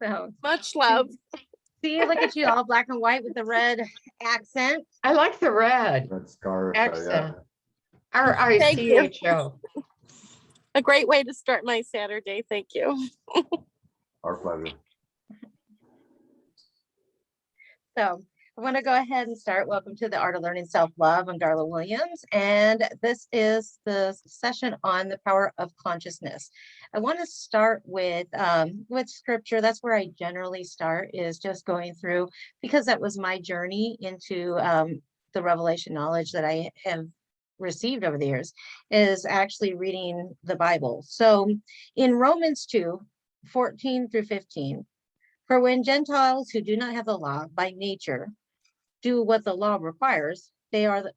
So Much love. see, look at you, all black and white with the red accent. I like the red That's scarf. accent. Yeah. Thank you. RICHO. A great way to start my Saturday. Thank you. Our pleasure. So I want to go ahead and start. Welcome to the Art of Learning Self-Love. I'm Darla Williams, and this is the session on the power of consciousness. I want to start with scripture. That's where I generally start, is just going through, because that was my journey into the revelation knowledge that I have received over the years, is actually reading the Bible. So in Romans 2:14-15, for when Gentiles who do not have the law by nature do what the law requires, they are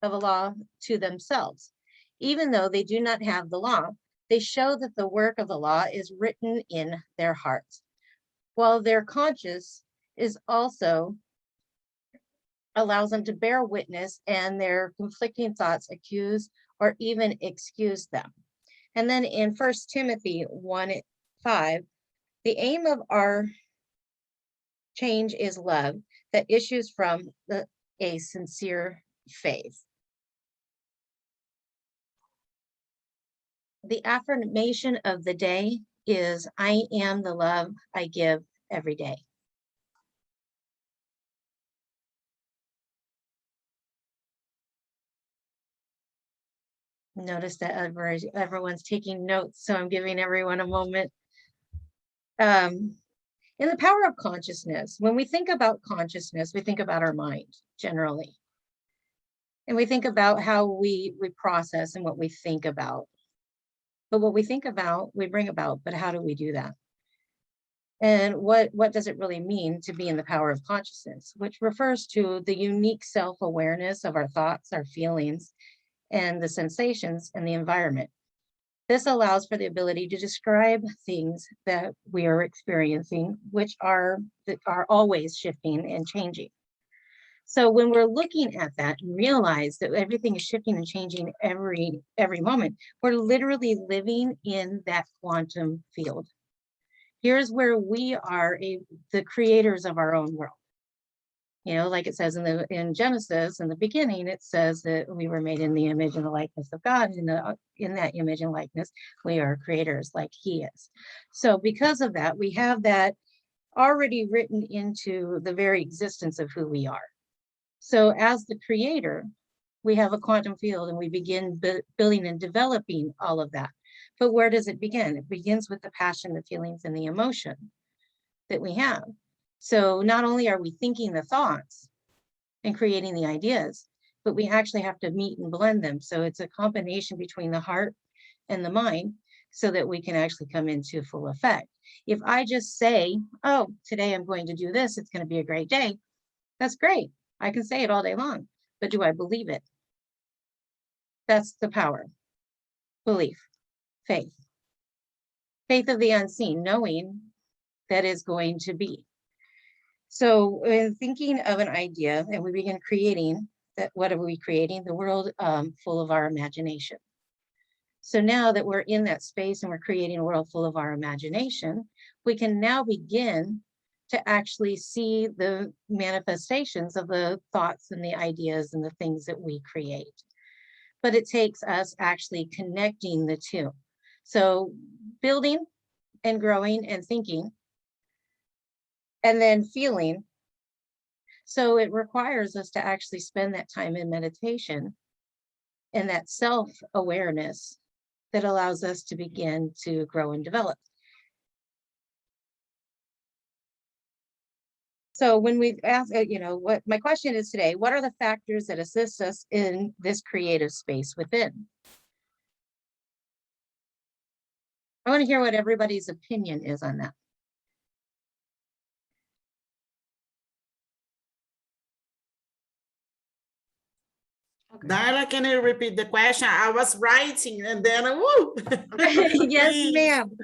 of a law to themselves. Even though they do not have the law, they show that the work of the law is written in their hearts, while their conscience is also allows them to bear witness, and their conflicting thoughts accuse or even excuse them. And then in 1 Timothy 1:5, the aim of our change is love that issues from a sincere faith. The affirmation of the day is, I am the love I give every day. Notice that everyone's taking notes, so I'm giving everyone a moment. In the power of consciousness, when we think about consciousness, we think about our mind generally. And we think about how we process and what we think about. But what we think about, we bring about, but how do we do that? And what does it really mean to be in the power of consciousness, which refers to the unique self-awareness of our thoughts, our feelings, and the sensations and the environment. This allows for the ability to describe things that we are experiencing, which are always shifting and changing. So when we're looking at that and realize that everything is shifting and changing every moment, we're literally living in that quantum field. Here's where we are the creators of our own world. You know, like it says in Genesis, in the beginning, it says that we were made in the image and the likeness of God. In that image and likeness, we are creators like He is. So because of that, we have that already written into the very existence of who we are. So as the creator, we have a quantum field, and we begin building and developing all of that. But where does it begin? It begins with the passion, the feelings, and the emotion that we have. So not only are we thinking the thoughts and creating the ideas, but we actually have to meet and blend them. So it's a combination between the heart and the mind, so that we can actually come into full effect. If I just say, oh, today I'm going to do this, it's going to be a great day, that's great. I can say it all day long, but do I believe it? That's the power. Belief, faith. Faith of the unseen, knowing that is going to be. So when thinking of an idea and we begin creating that, what are we creating? The world full of our imagination. So now that we're in that space and we're creating a world full of our imagination, we can now begin to actually see the manifestations of the thoughts and the ideas and the things that we create. But it takes us actually connecting the two. So building and growing and thinking, and then feeling. So it requires us to actually spend that time in meditation and that self-awareness that allows us to begin to grow and develop. So when we ask, what my question is today, what are the factors that assist us in this creative space within? I want to hear what everybody's opinion is on that. Okay. Darla, can you repeat the question? I was writing and then, woo. Yes, ma'am.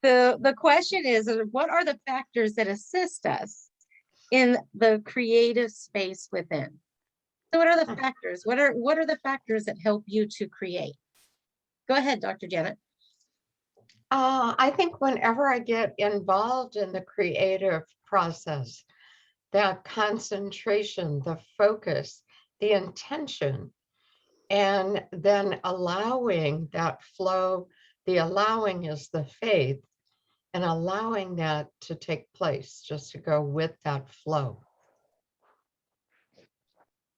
The question is, what are the factors that assist us in the creative space within? So what are the factors? What are the factors that help you to create? Go ahead, Dr. Janet. I think whenever I get involved in the creative process, the concentration, the focus, the intention, and then allowing that flow, the allowing is the faith, and allowing that to take place, just to go with that flow.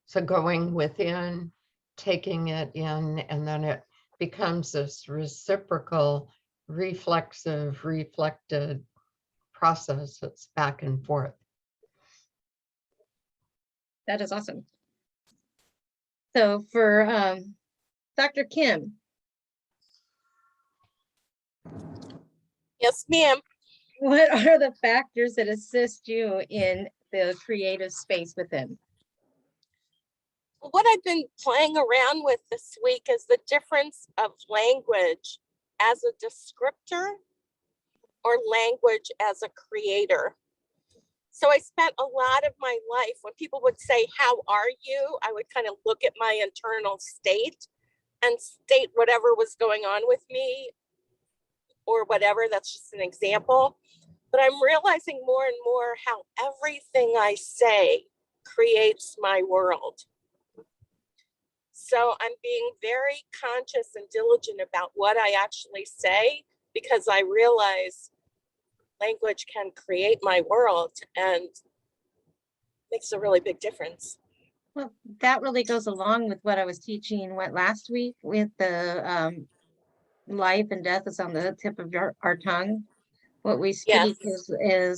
So going within, taking it in, and then it becomes this reciprocal, reflexive, reflected process that's back and forth. That is awesome. So for Dr. Kim, Yes, ma'am. what are the factors that assist you in the creative space within? What I've been playing around with this week is the difference of language as a descriptor or language as a creator. So I spent a lot of my life, when people would say, "How are you?" I would kind of look at my internal state and state whatever was going on with me or whatever. That's just an example. But I'm realizing more and more how everything I say creates my world. So I'm being very conscious and diligent about what I actually say, because I realize language can create my world and makes a really big difference. Well, that really goes along with what I was teaching last week with the life and death is on the tip of our tongue. What we speak Yes.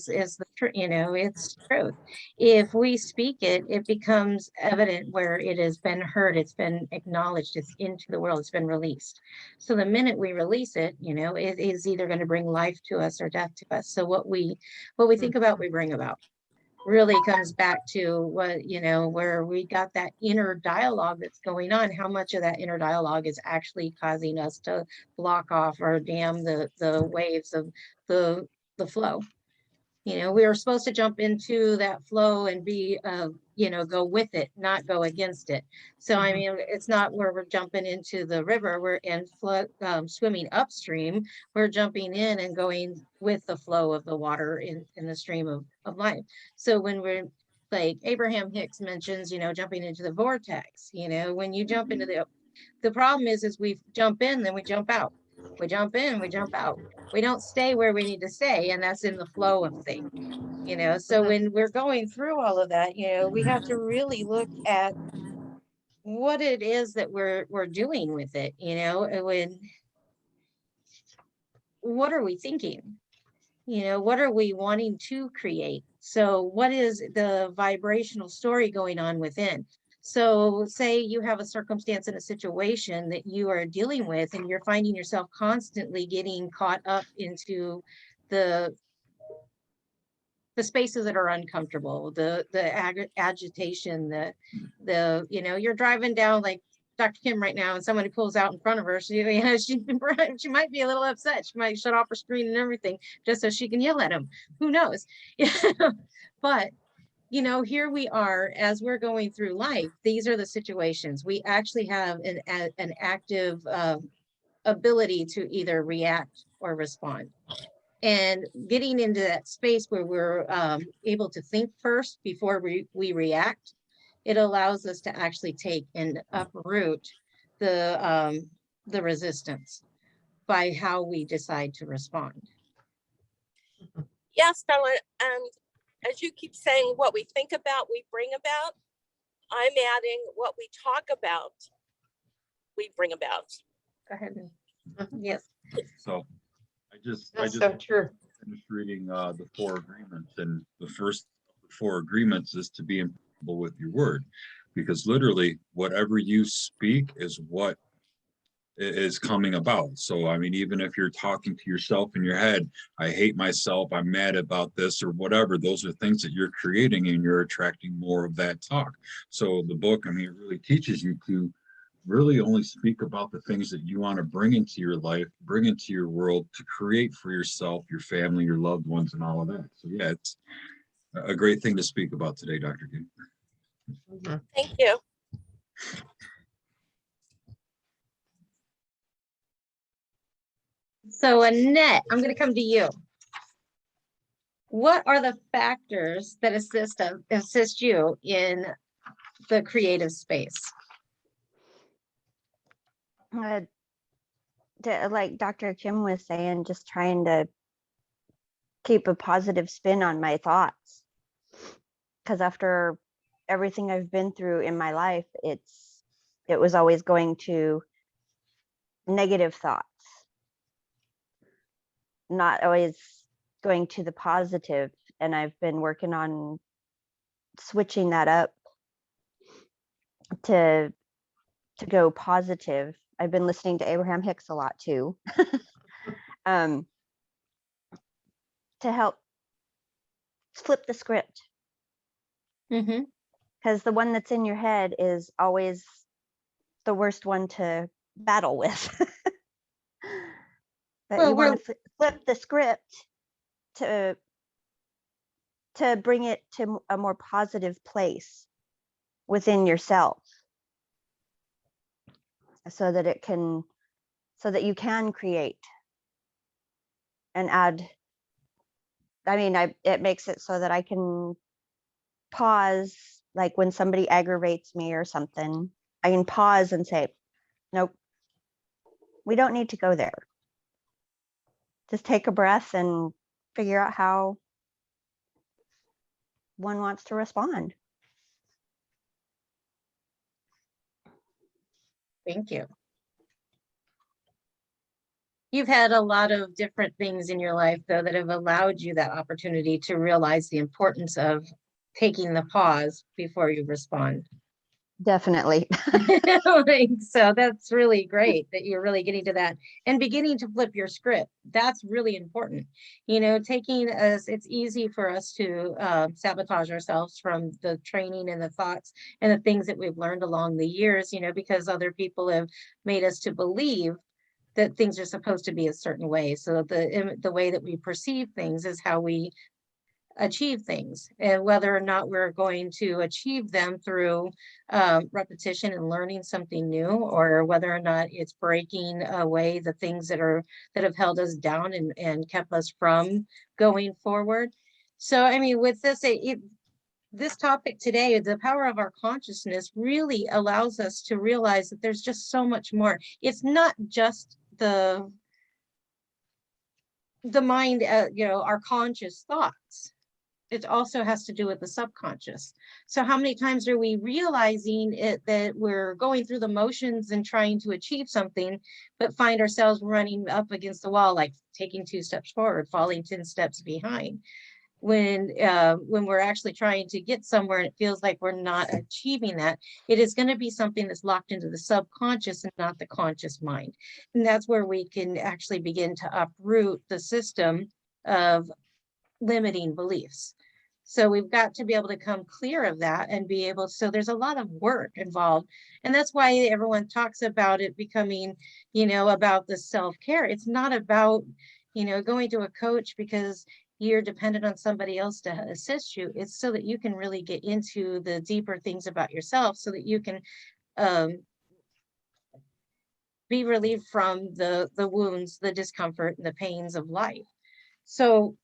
is the truth, you know, it's truth. If we speak it, it becomes evident where it has been heard, it's been acknowledged, it's into the world, it's been released. So the minute we release it, you know, it is either going to bring life to us or death to us. So what we think about, we bring about. Really comes back to what, you know, where we got that inner dialogue that's going on, how much of that inner dialogue is actually causing us to block off or dam the waves of the flow. You know, we were supposed to jump into that flow and be you know, go with it, not go against it. So I mean, it's not where we're jumping into the river, we're in swimming upstream, we're jumping in and going with the flow of the water in the stream of life. So when we're like Abraham Hicks mentions, you know, jumping into the vortex, you know, when you jump into the problem is we jump in, then we jump out. We jump in, we jump out. We don't stay where we need to stay, and that's in the flow of things, you know. So when we're going through all of that, you know, we have to really look at what it is that we're doing with it, you know, and when what are we thinking? You know, what are we wanting to create? So what is the vibrational story going on within? So say you have a circumstance in a situation that you are dealing with and you're finding yourself constantly getting caught up into the spaces that are uncomfortable, the agitation, the you know, you're driving down like Dr. Kim right now and somebody pulls out in front of her, so you know, she might be a little upset, she might shut off her screen and everything just so she can yell at him, who knows. But you know, here we are as we're going through life, these are the situations we actually have an active ability to either react or respond. And getting into that space where we're able to think first before we react, it allows us to actually take and uproot the resistance by how we decide to respond. Yes, Darla. And as you keep saying, what we think about, we bring about. I'm adding what we talk about, we bring about. Go ahead. Yes. So I just So true. finished reading the 4 agreements, and the first 4 agreements is to be impeccable with your word, because literally whatever you speak is what is coming about. So I mean, even if you're talking to yourself in your head, I hate myself, I'm mad about this or whatever, those are things that you're creating and you're attracting more of that talk. So the book, I mean, it really teaches you to really only speak about the things that you want to bring into your life, bring into your world, to create for yourself, your family, your loved ones, and all of that. So yeah, it's a great thing to speak about today, Dr. Kim. Thank you. So Annette, I'm going to come to you. What are the factors that assist you in the creative space? Like Dr. Kim was saying, just trying to keep a positive spin on my thoughts. Because after everything I've been through in my life, it was always going to negative thoughts, not always going to the positive. And I've been working on switching that up to go positive. I've been listening to Abraham Hicks a lot too. To help flip the script. Mm-hmm. Because the one that's in your head is always the worst one to battle with. But Well, you want to flip the script to bring it to a more positive place within yourself, so that you can create and add. I mean, it makes it so that I can pause, like when somebody aggravates me or something, I can pause and say, nope, we don't need to go there. Just take a breath and figure out how one wants to respond. Thank you. You've had a lot of different things in your life, though, that have allowed you that opportunity to realize the importance of taking the pause before you respond. Definitely. So that's really great that you're really getting to that and beginning to flip your script. That's really important. It's easy for us to sabotage ourselves from the training and the thoughts and the things that we've learned along the years, because other people have made us to believe that things are supposed to be a certain way. So the way that we perceive things is how we achieve things, and whether or not we're going to achieve them through repetition and learning something new, or whether or not it's breaking away the things that have held us down and kept us from going forward. So, I mean, with this topic today, the power of our consciousness really allows us to realize that there's just so much more. It's not just the mind, our conscious thoughts. It also has to do with the subconscious. So how many times are we realizing that we're going through the motions and trying to achieve something, but find ourselves running up against the wall, like taking 2 steps forward, falling 10 steps behind, when we're actually trying to get somewhere and it feels like we're not achieving that. It is going to be something that's locked into the subconscious and not the conscious mind. And that's where we can actually begin to uproot the system of limiting beliefs. So we've got to be able to come clear of that and be able, so there's a lot of work involved. And that's why everyone talks about it becoming, about the self-care. It's not about, going to a coach because you're dependent on somebody else to assist you. It's so that you can really get into the deeper things about yourself, so that you can be relieved from the wounds, the discomfort, and the pains of life. So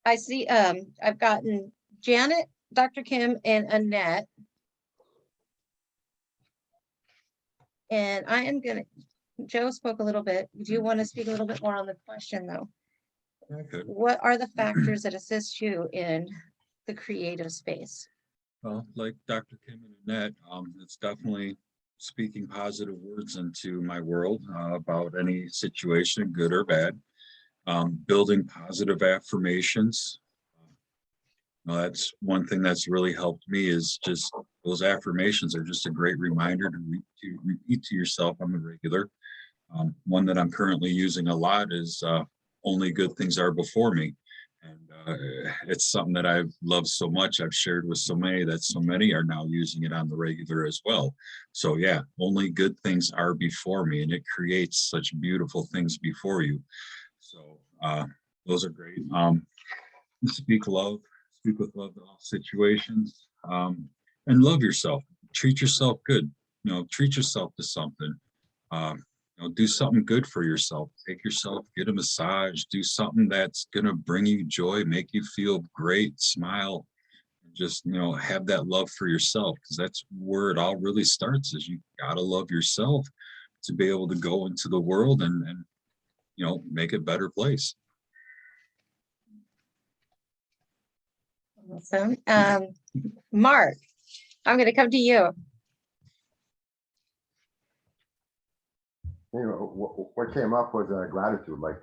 I see I've gotten Janet, Dr. Kim, and Annette. And I am gonna, Joe spoke a little bit. Do you want to speak a little bit more on the question though? Okay. What are the factors that assist you in the creative space? Well, like Dr. Kim and Annette, it's definitely speaking positive words into my world about any situation, good or bad. Building positive affirmations. That's one thing that's really helped me, is just those affirmations are just a great reminder to repeat to yourself on the regular. One that I'm currently using a lot is only good things are before me. And it's something that I've loved so much. I've shared with so many that so many are now using it on the regular as well. So yeah, only good things are before me, and it creates such beautiful things before you. So those are great. Speak with love to all situations, and love yourself. Treat yourself good. Treat yourself to something. do something good for yourself. Take yourself, get a massage, do something that's going to bring you joy, make you feel great, smile, just, have that love for yourself, because that's where it all really starts. Is you got to love yourself to be able to go into the world and make it a better place. Awesome. Mark, I'm going to come to you. What came up was gratitude, like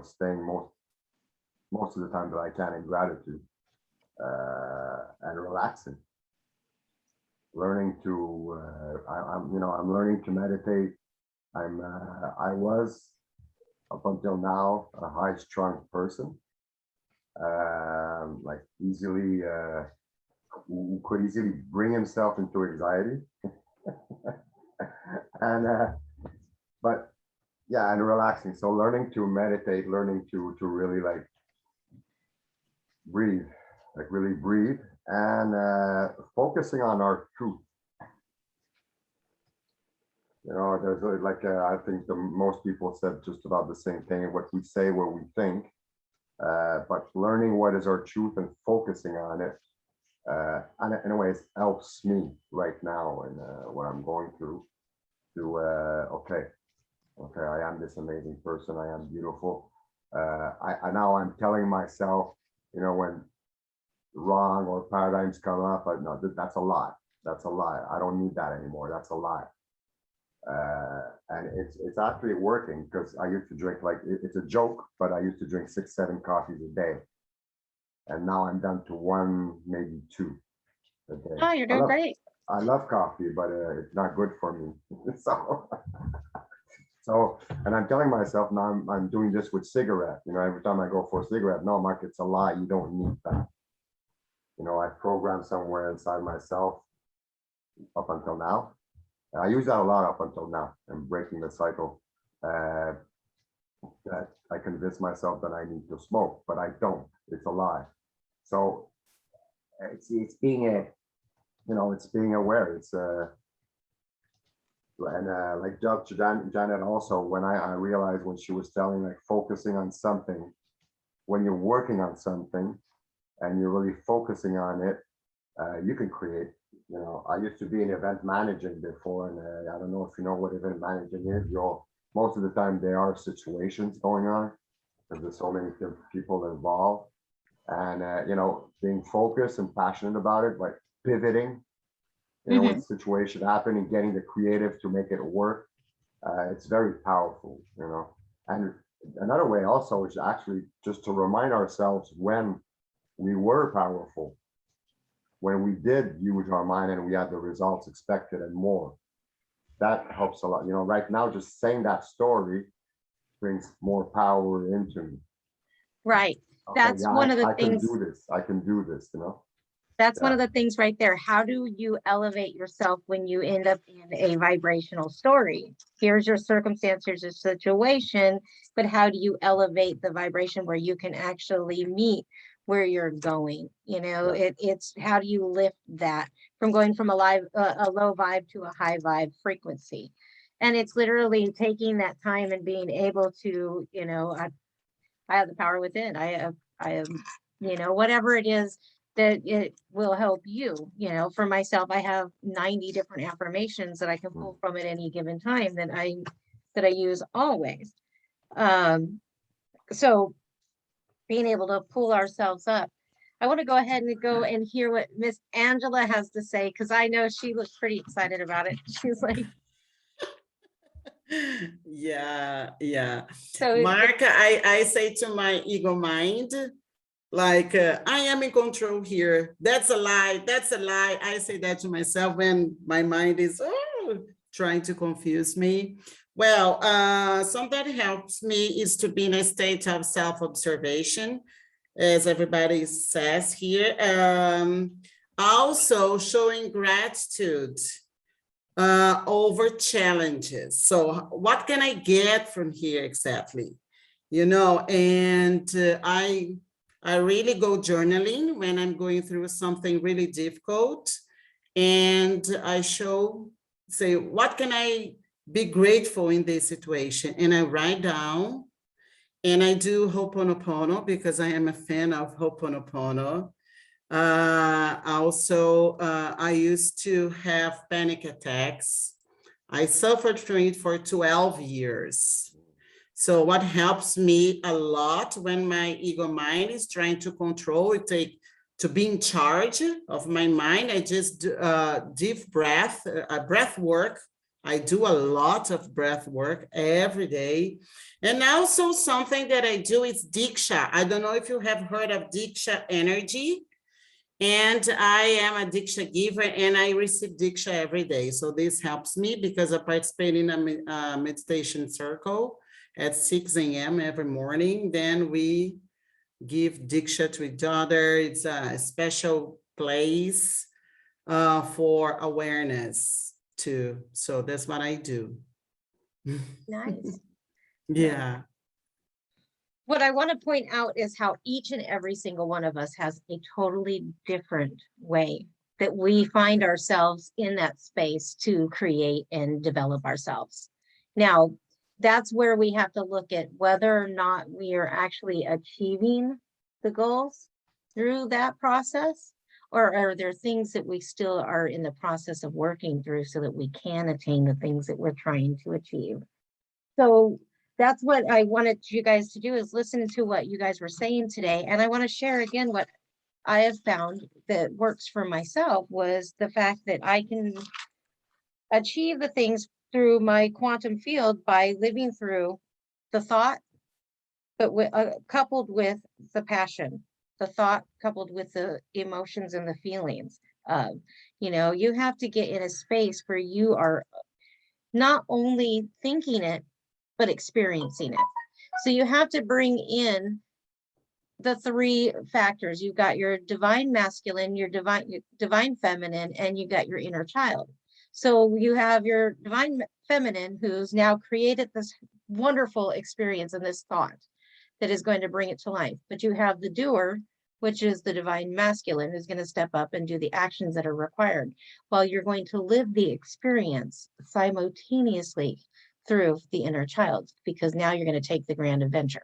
staying most of the time that I can in gratitude, and relaxing. Learning to, I'm learning to meditate. I was up until now a high-strung person, like easily, who could easily bring himself into anxiety, and. But yeah, and relaxing. So learning to meditate, learning to really like breathe, like really breathe, and focusing on our truth. There's like I think most people said just about the same thing. What we say, what we think, but learning what is our truth and focusing on it, and in a way, it helps me right now and what I'm going through. To okay, I am this amazing person. I am beautiful. I now I'm telling myself, when wrong or paradigms come up, no, that's a lie. That's a lie. I don't need that anymore. That's a lie. And it's actually working, because I used to drink, like, it's a joke, but I used to drink 6-7 coffees a day. And now I'm down to 1, maybe 2 a day. Oh, you're doing great. I love coffee, but it's not good for me. So, and I'm telling myself now I'm doing this with cigarette. Every time I go for a cigarette, no, Mark, it's a lie. You don't need that. I programmed somewhere inside myself up until now. And I use that a lot up until now. I'm breaking the cycle. That I convince myself that I need to smoke, but I don't. It's a lie. So it's being it's being aware. It's and like Dr. Janet also, when I realized when she was telling, like, focusing on something, when you're working on something and you're really focusing on it, you can create. I used to be in event managing before, and I don't know if you know what event managing is. Most of the time there are situations going on because there's so many people involved, and being focused and passionate about it, like pivoting. When situation happen and getting the creative to make it work, it's very powerful, And another way also is actually just to remind ourselves when we were powerful, when we did use our mind and we had the results expected and more. That helps a lot. Right now, just saying that story brings more power into me. Right. Okay, That's yeah, one of the I things. can do this. I can do this, That's one of the things right there. How do you elevate yourself when you end up in a vibrational story? Here's your circumstance, here's your situation, but how do you elevate the vibration where you can actually meet where you're going? It's how do you lift that from going from a low vibe to a high vibe frequency? And it's literally taking that time and being able to, I have the power within. I have, whatever it is that it will help you. For myself, I have 90 different affirmations that I can pull from at any given time that I use always. So being able to pull ourselves up. I want to go ahead and hear what Miss Angela has to say, because I know she looks pretty excited about it. She's like, yeah. so Mark, I say to my ego mind, like, I am in control here. That's a lie. That's a lie. I say that to myself when my mind is trying to confuse me. Well, something that helps me is to be in a state of self-observation, as everybody says here. Also showing gratitude over challenges. So what can I get from here exactly? And I really go journaling when I'm going through something really difficult, and I say, what can I be grateful in this situation. And I write down, and I do Ho'oponopono because I am a fan of Ho'oponopono. Also, I used to have panic attacks. I suffered from it for 12 years. So what helps me a lot when my ego mind is trying to control, to be in charge of my mind, I just deep breath, breath work. I do a lot of breath work every day. And also something that I do is Diksha. I don't know if you have heard of Diksha energy. And I am a Diksha giver, and I receive Diksha every day. So this helps me because I participate in a meditation circle at 6 a.m. every morning. Then we give Diksha to each other. It's a special place for awareness too. So that's what I do. Nice. Yeah. What I want to point out is how each and every single one of us has a totally different way that we find ourselves in that space to create and develop ourselves. Now, that's where we have to look at whether or not we are actually achieving the goals through that process, or are there things that we still are in the process of working through so that we can attain the things that we're trying to achieve. So that's what I wanted you guys to do, is listen to what you guys were saying today. And I want to share again what I have found that works for myself was the fact that I can achieve the things through my quantum field by living through the thought, but coupled with the passion, the thought coupled with the emotions and the feelings. You have to get in a space where you are not only thinking it, but experiencing it. So you have to bring in the three factors. You've got your divine masculine, your divine feminine, and you got your inner child. So you have your divine feminine who's now created this wonderful experience and this thought that is going to bring it to life. But you have the doer, which is the divine masculine, who's going to step up and do the actions that are required, while you're going to live the experience simultaneously through the inner child, because now you're going to take the grand adventure.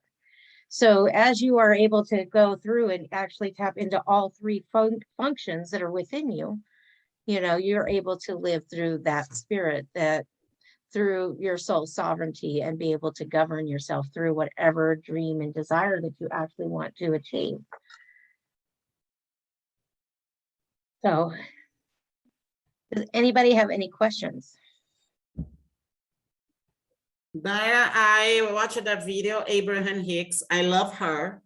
So as you are able to go through and actually tap into all three functions that are within you, you're able to live through that spirit, that through your soul sovereignty, and be able to govern yourself through whatever dream and desire that you actually want to achieve. So does anybody have any questions? Dara, I watched that video, Abraham Hicks. I love her.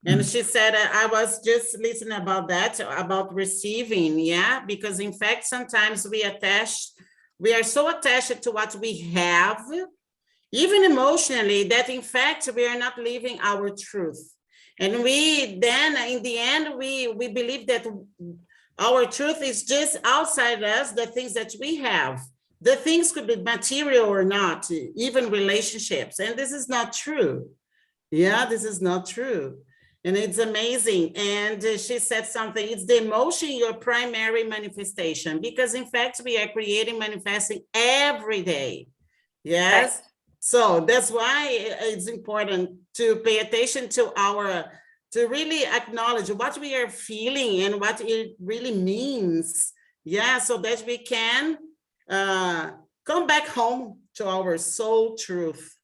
And she said, I was just listening about that, about receiving. Yeah, because in fact, sometimes we are so attached to what we have, even emotionally, that in fact, we are not living our truth. And we then, in the end, we believe that our truth is just outside us, the things that we have. The things could be material or not, even relationships. And this is not true. Yeah, this is not true. And it's amazing. And she said something, it's the emotion, your primary manifestation, because in fact, we are creating, manifesting every day. Yes. Right. So that's why it's important to pay attention to to really acknowledge what we are feeling and what it really means. Yeah, so that we can come back home to our soul truth.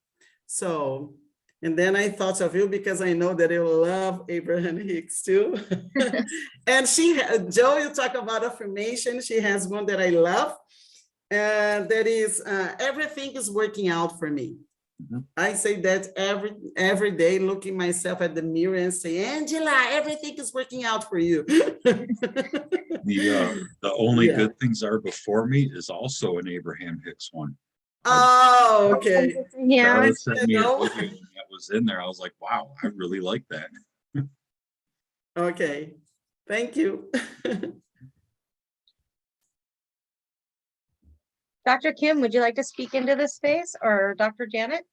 So, and then I thought of you because I know that you love Abraham Hicks too. And Joe, you talk about affirmation. She has one that I love. That is, everything is working out for me. Mm-hmm. I say that every day, looking myself at the mirror and say, Angela, everything is working out for you. The only good things are before me is also an Abraham Hicks one. Oh, okay. Yeah. Charlotte sent me a video that was in there. I was like, wow, I really like that. Okay, thank you. Dr. Kim, would you like to speak into this space, or Dr. Janet?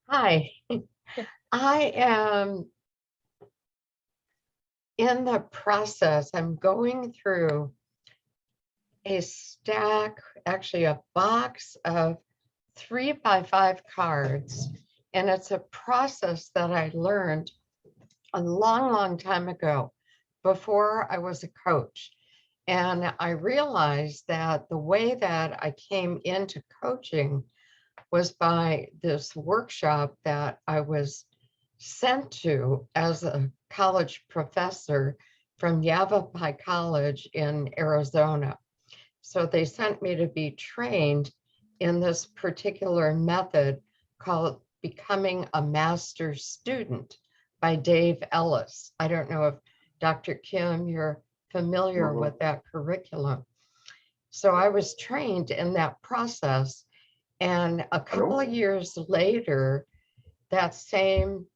Hi, I am in the process, I'm going through a stack, actually a box of 3x5 cards. And it's a process that I learned a long, long time ago before I was a coach. And I realized that the way that I came into coaching was by this workshop that I was sent to as a college professor from Yavapai College in Arizona. So they sent me to be trained in this particular method called Becoming a Master's Student by Dave Ellis. I don't know if Dr. Kim, you're familiar Mhm. with that curriculum. So I was trained in that process. And a couple of years later, that same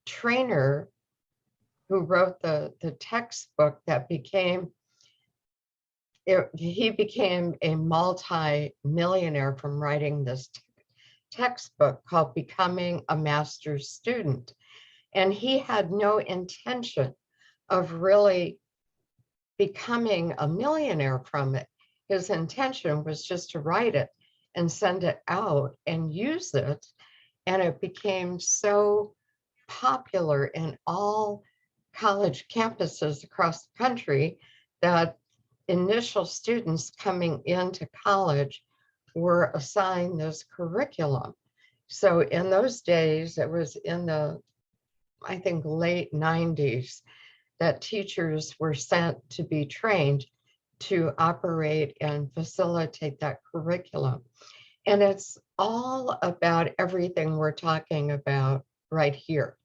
trainer who wrote the textbook that became, he became a multi-millionaire from writing this textbook called Becoming a Master's Student. And he had no intention of really becoming a millionaire from it. His intention was just to write it and send it out and use it. And it became so popular in all college campuses across the country that initial students coming into college were assigned this curriculum. So in those days, it was in the, I think, late 90s, that teachers were sent to be trained to operate and facilitate that curriculum. And it's all about everything we're talking about right here.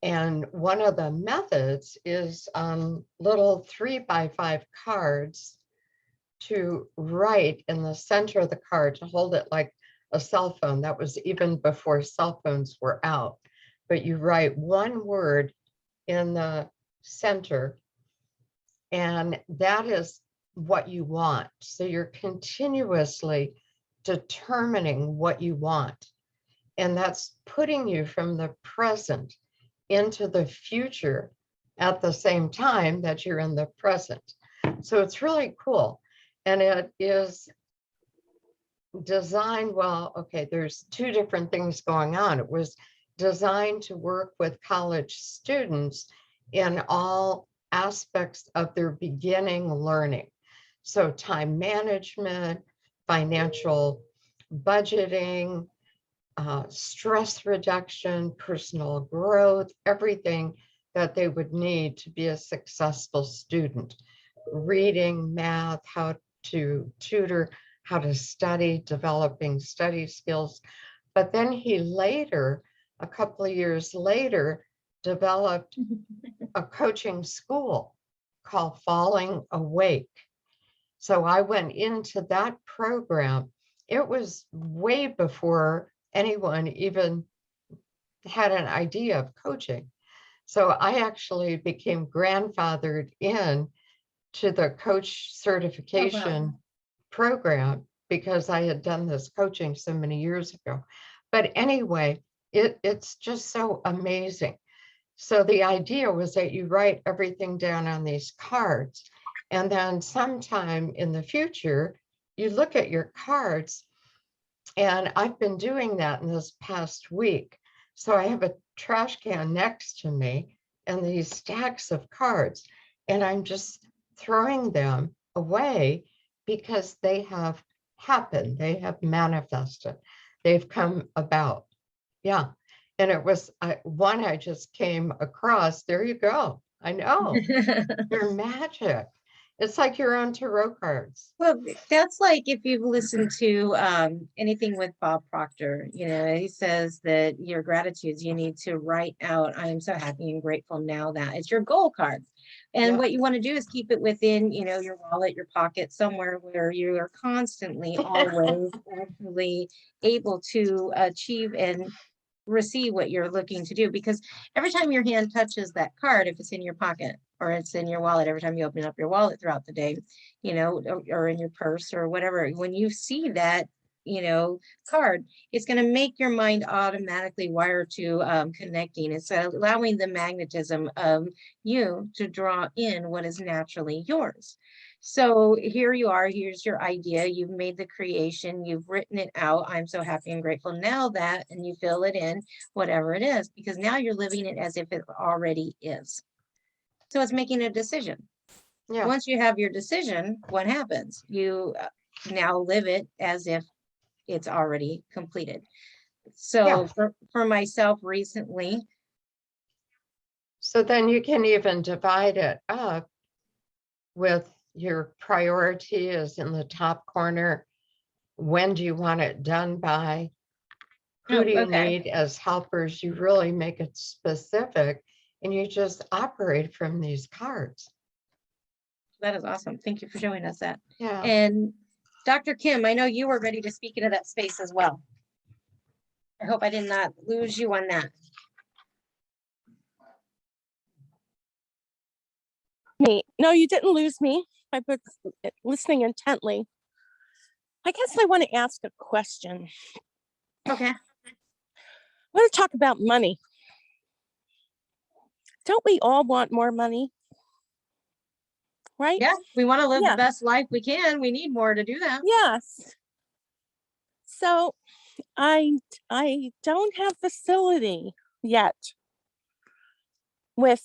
And one of the methods is on little 3x5 cards to write in the center of the card, to hold it like a cell phone. That was even before cell phones were out. But you write one word in the center, and that is what you want. So you're continuously determining what you want. And that's putting you from the present into the future at the same time that you're in the present. So it's really cool. And it is designed, well, okay, there's two different things going on. It was designed to work with college students in all aspects of their beginning learning. So time management, financial budgeting, stress reduction, personal growth, everything that they would need to be a successful student. Reading, math, how to tutor, how to study, developing study skills. But then he later, a couple of years later, developed a coaching school called Falling Awake. So I went into that program. It was way before anyone even had an idea of coaching. So I actually became grandfathered in to the coach certification program because I had done this coaching so many years ago. But anyway, it's just so amazing. So the idea was that you write everything down on these cards, and then sometime in the future, you look at your cards. And I've been doing that in this past week. So I have a trash can next to me and these stacks of cards, and I'm just throwing them away because they have happened. They have manifested. They've come about. Yeah. And it was one I just came across. There you go. I know. They're magic. It's like your own tarot cards. Well, that's like if you've listened to anything with Bob Proctor, he says that your gratitudes, you need to write out, I am so happy and grateful now that it's your goal card. And Yeah. what you want to do is keep it within, your wallet, your pocket, somewhere where you are constantly always actually able to achieve and receive what you're looking to do, because every time your hand touches that card, if it's in your pocket or it's in your wallet, every time you open up your wallet throughout the day, or in your purse or whatever, when you see that, card, it's going to make your mind automatically wire to connecting. It's allowing the magnetism of you to draw in what is naturally yours. So here you are, here's your idea, you've made the creation, you've written it out. I'm so happy and grateful now that, and you fill it in, whatever it is, because now you're living it as if it already is. So it's making a decision. Yeah. Once you have your decision, what happens? You now live it as if it's already completed. So for myself recently. So then you can even divide it up with your priority is in the top corner. When do you want it done by? Who do you need as helpers? You really make it specific and you just operate from these cards. That is awesome. Thank you for showing us that. Yeah. And Dr. Kim, I know you were ready to speak into that space as well. I hope I did not lose you on that. Me. No, you didn't lose me. I've been listening intently. I guess I want to ask a question. Okay. I want to talk about money. Don't we all want more money? Right? Yeah, we want to live Yeah. the best life we can. We need more to do that. Yes. So I don't have facility yet with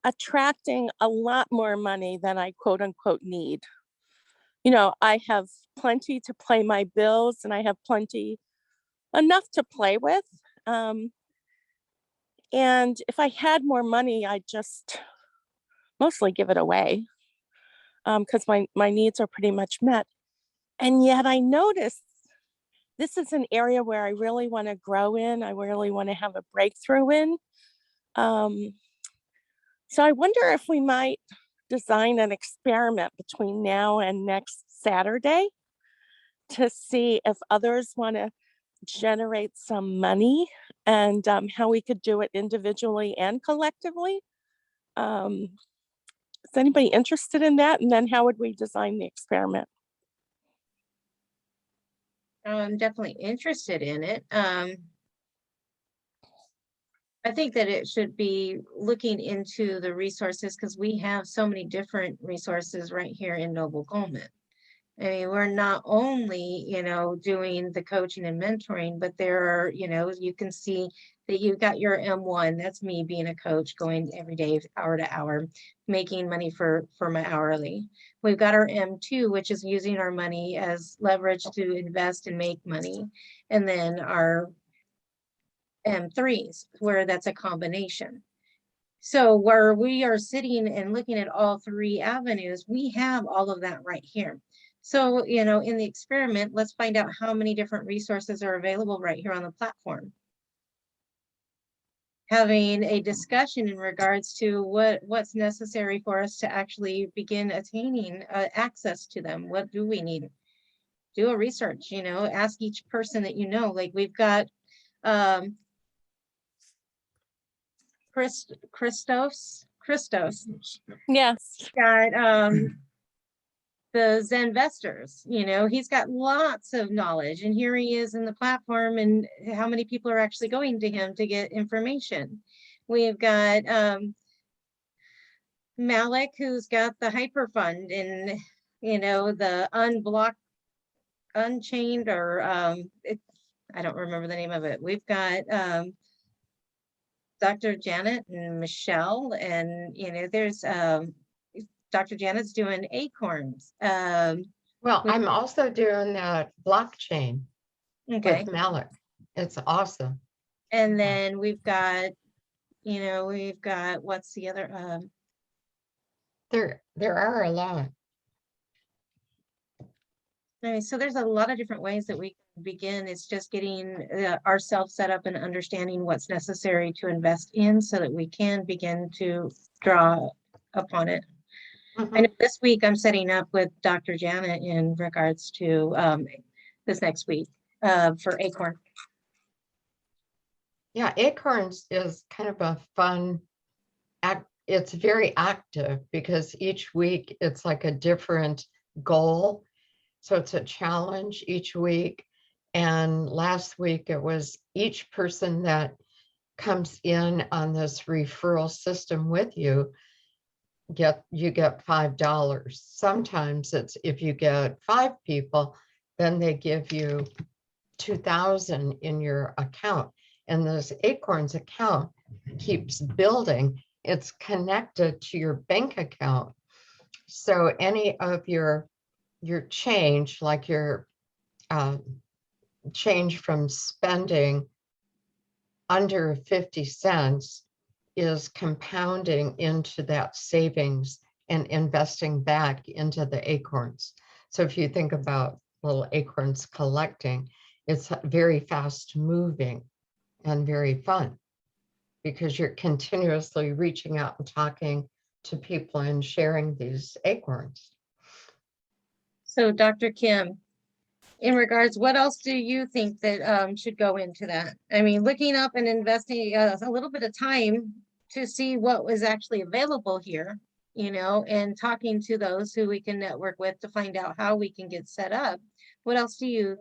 attracting a lot more money than I quote unquote need. I have plenty to pay my bills and I have plenty enough to play with. And if I had more money, I'd just mostly give it away because my needs are pretty much met. And yet I notice this is an area where I really want to grow in. I really want to have a breakthrough in. So I wonder if we might design an experiment between now and next Saturday to see if others want to generate some money and how we could do it individually and collectively. Is anybody interested in that? And then how would we design the experiment? I'm definitely interested in it. I think that it should be looking into the resources because we have so many different resources right here in Noble Goldman. I mean, we're not only, doing the coaching and mentoring, but there are, you can see that you've got your M1, that's me being a coach, going every day, hour to hour, making money for my hourly. We've got our M2, which is using our money as leverage to invest and make money. And then our M3s, where that's a combination. So where we are sitting and looking at all three avenues, we have all of that right here. So, in the experiment, let's find out how many different resources are available right here on the platform. Having a discussion in regards to what's necessary for us to actually begin attaining access to them. What do we need? Do a research, ask each person that like we've got Christos. Yes. Got the Zenvestors, he's got lots of knowledge, and here he is in the platform, and how many people are actually going to him to get information. We've got Malik, who's got the hyper fund and the unchained, or I don't remember the name of it. We've got Dr. Janet and Michelle, and there's Dr. Janet's doing acorns. Well, I'm also doing that blockchain with Malik. It's awesome. And then we've got, what's the other? There are a lot. So there's a lot of different ways that we can begin. It's just getting ourselves set up and understanding what's necessary to invest in so that we can begin to draw upon it. I know this week I'm setting up with Dr. Janet in regards to this next week for Acorn. Yeah, Acorns is kind of a fun act. It's very active because each week it's like a different goal. So it's a challenge each week. And last week it was each person that comes in on this referral system with you get $5. Sometimes it's if you get 5 people, then they give you 2,000 in your account. And this Acorns account keeps building. It's connected to your bank account. So any of your change, like your change from spending under 50 cents is compounding into that savings and investing back into the Acorns. So if you think about little acorns collecting, it's very fast moving and very fun because you're continuously reaching out and talking to people and sharing these acorns. So Dr. Kim, in regards, what else do you think that should go into that? I mean, looking up and investing a little bit of time to see what was actually available here, you know, and talking to those who we can network with to find out how we can get set up. What else do you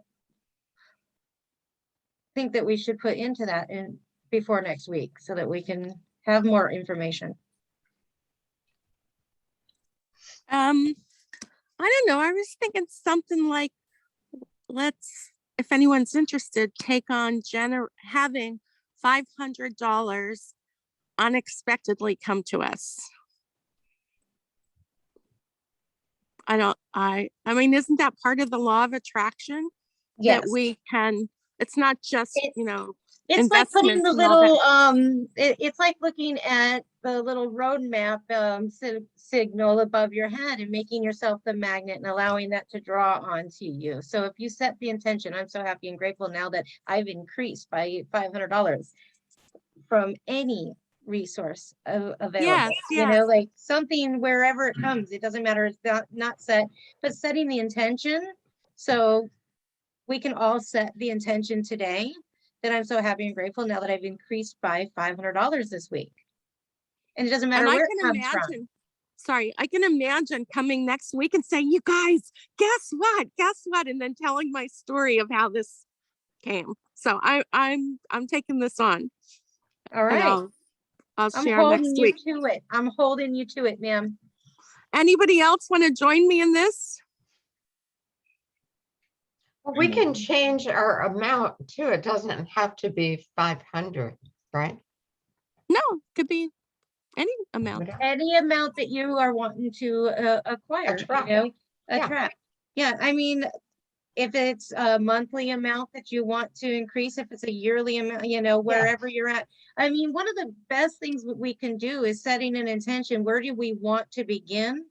think that we should put into that in before next week so that we can have more information? I don't know. I was thinking something like, let's, if anyone's interested, take on having $500 unexpectedly come to us. I mean, isn't that part of the law of attraction? Yes. That we can, it's not just, you know, It's like putting investments the and all little, it's like looking at the little roadmap signal above your head and making yourself the magnet and allowing that to draw onto you. So if you set the intention, I'm so happy and grateful now that I've increased by $500 from any resource available. Yes, You know, yes. like something wherever it comes, it doesn't matter, it's not set, but setting the intention. So we can all set the intention today that I'm so happy and grateful now that I've increased by $500 this week. And it doesn't matter And I where can it comes from. imagine, sorry, I can imagine coming next week and saying, you guys, guess what? Guess what? And then telling my story of how this came. So I'm taking this on. All And right. I'll I'm share next holding you week. to it. I'm holding you to it, ma'am. Anybody else want to join me in this? Well, we can change our amount too. It doesn't have to be 500, right? No, could be any amount. Whatever. Any amount that you are wanting to acquire, Attract. you know, Yeah. attract. Yeah, I mean, if it's a monthly amount that you want to increase, if it's a yearly amount, you know, wherever you're at. I mean, one of the best things we can do is setting an intention. Where do we want to begin?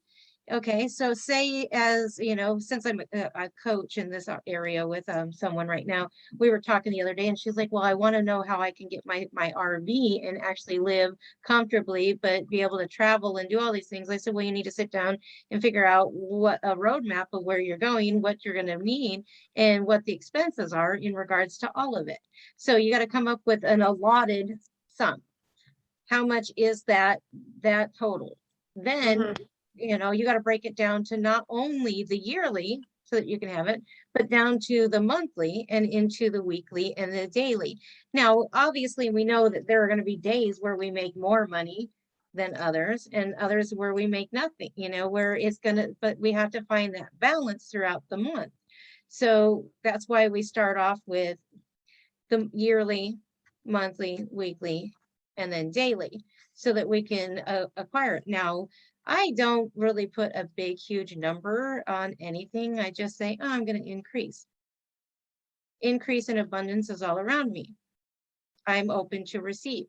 Okay, so say, as you know, since I'm a coach in this area with someone right now, we were talking the other day and she's like, well, I want to know how I can get my RV and actually live comfortably, but be able to travel and do all these things. I said, well, you need to sit down and figure out what a roadmap of where you're going, what you're going to need, and what the expenses are in regards to all of it. So you got to come up with an allotted sum. How much is that total? Then you know, you got to break it down to not only the yearly so that you can have it, but down to the monthly and into the weekly and the daily. Now, obviously, we know that there are going to be days where we make more money than others and others where we make nothing, you know, where it's going to, but we have to find that balance throughout the month. So that's why we start off with the yearly, monthly, weekly, and then daily so that we can acquire it. Now, I don't really put a big, huge number on anything. I just say, oh, I'm going to increase. Increase in abundance is all around me. I'm open to receive.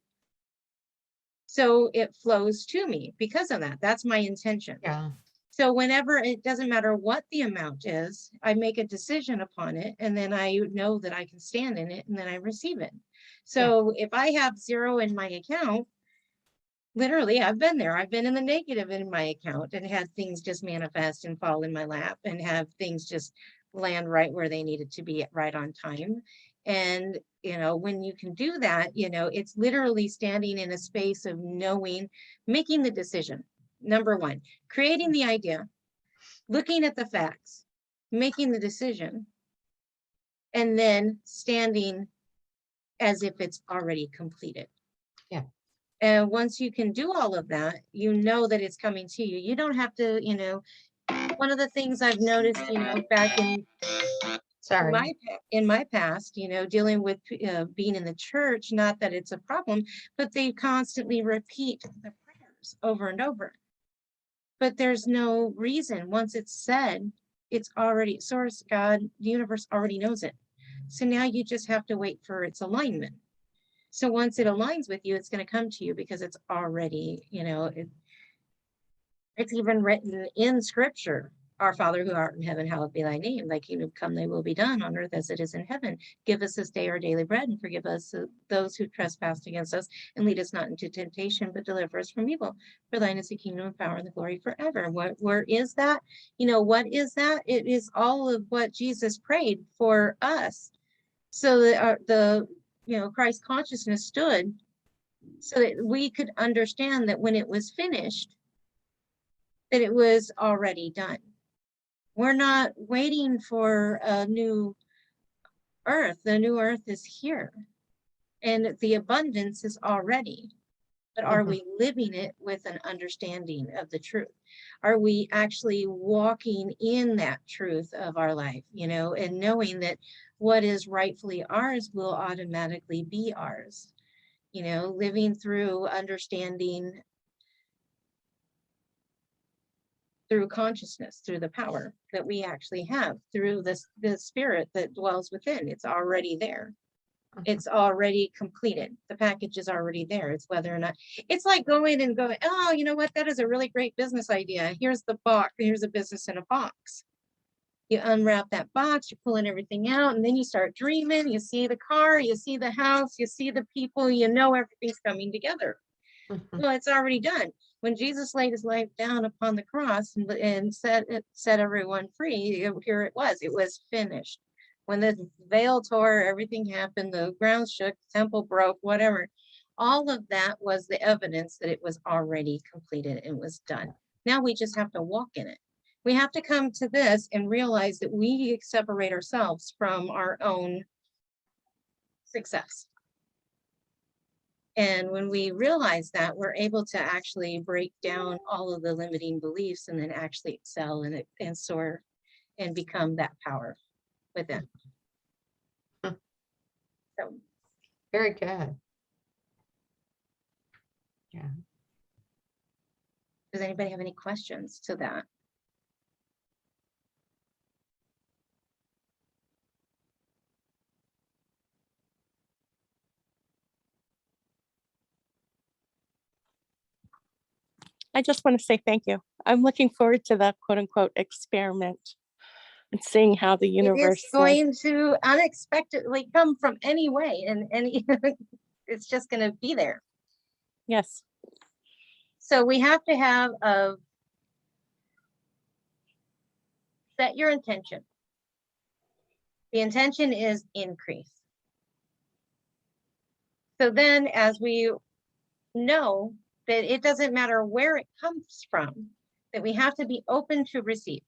So it flows to me because of that. That's my intention. Yeah. So whenever, it doesn't matter what the amount is, I make a decision upon it and then I know that I can stand in it and then I receive it. So if I have 0 in my account, literally, I've been there. I've been in the negative in my account and had things just manifest and fall in my lap and have things just land right where they needed to be right on time. And, you know, when you can do that, you know, it's literally standing in a space of knowing, making the decision. Number one, creating the idea, looking at the facts, making the decision, and then standing as if it's already completed. Yeah. And once you can do all of that, you know that it's coming to you. You don't have to, one of the things I've noticed, back in Sorry. in my past, dealing with being in the church, not that it's a problem, but they constantly repeat the prayers over and over. But there's no reason. Once it's said, it's already, source, God, the universe already knows it. So now you just have to wait for its alignment. So once it aligns with you, it's going to come to you because it's already, it's even written in scripture. Our Father who art in heaven, hallowed be thy name. Thy kingdom come, thy will be done on earth as it is in heaven. Give us this day our daily bread, and forgive us those who trespass against us, and lead us not into temptation, but deliver us from evil. For thine is the kingdom and power and the glory forever. Where is that? What is that? It is all of what Jesus prayed for us. So that Christ consciousness stood so that we could understand that when it was finished, that it was already done. We're not waiting for a new earth. The new earth is here, and the abundance is already. But are we living it with an understanding of the truth? Are we actually walking in that truth of our life, and knowing that what is rightfully ours will automatically be ours? Living through understanding, through consciousness, through the power that we actually have, through the spirit that dwells within. It's already there. It's already completed. The package is already there. It's whether or not, it's like going, oh, you know what? That is a really great business idea. Here's the box. Here's a business in a box. You unwrap that box, you're pulling everything out, and then you start dreaming. You see the car, you see the house, you see the people, everything's coming together. Well, it's already done. When Jesus laid his life down upon the cross and set everyone free, here it was finished. When the veil tore, everything happened, the ground shook, the temple broke, whatever. All of that was the evidence that it was already completed and was done. Now we just have to walk in it. We have to come to this and realize that we separate ourselves from our own success. And when we realize that, we're able to actually break down all of the limiting beliefs and then actually excel and soar and become that power within. So, Very good. Yeah. does anybody have any questions to that? I just want to say thank you. I'm looking forward to the quote unquote experiment and seeing how the universe. It is going to unexpectedly come from any way, and it's just going to be there. Yes. So we have to have set your intention. The intention is increase. So then as we know that it doesn't matter where it comes from, that we have to be open to receive.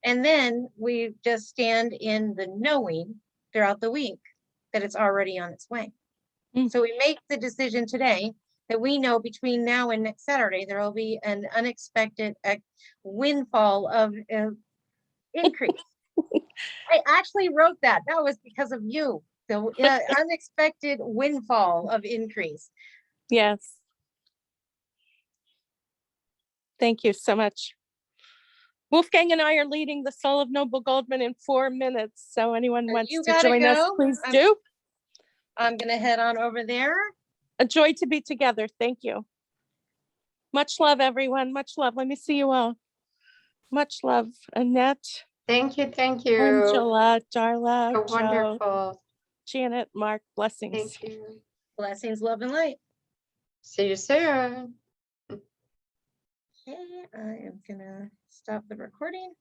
And then we just stand in the knowing throughout the week that it's already on its way. So we make the decision today that we know between now and next Saturday, there will be an unexpected windfall of increase. I actually wrote that. That was because of you. The unexpected windfall of increase. Yes. Thank you so much. Wolfgang and I are leading the Soul of Noble Goldman in 4 minutes. So anyone wants to join us, please do. I'm going to head on over there. A joy to be together. Thank you. Much love, everyone. Much love. Let me see you all. Much love, Annette. Thank you. Thank you. Angela, Darla, So Joe, wonderful. Janet, Mark, blessings. Thank you. Blessings, love, and light. See you soon. Okay, I am going to stop the recording.